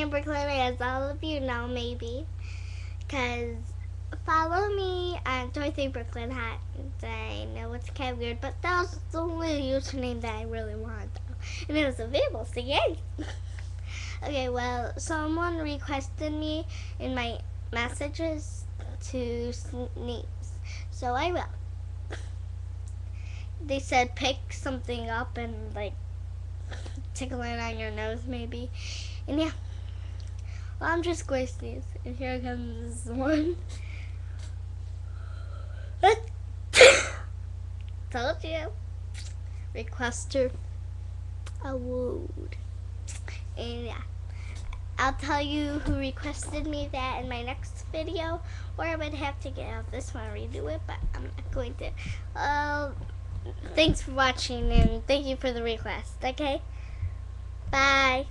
in Brooklyn, as all of you know, maybe. Because follow me on Dorothy Brooklyn Hat. I know it's kind of weird, but that was the only username that I really wanted, though. And it was available, so yay! Okay, well, someone requested me in my messages to sneeze, so I will. They said pick something up and, like, tickle it on your nose, maybe. And yeah. Well, I'm just going to sneeze. And here comes one. Told you. Requester award. And yeah. I'll tell you who requested me that in my next video. Or I would have to get off this one and redo it. But I'm not going to. Thanks for watching. And thank you for the request. Okay? Bye.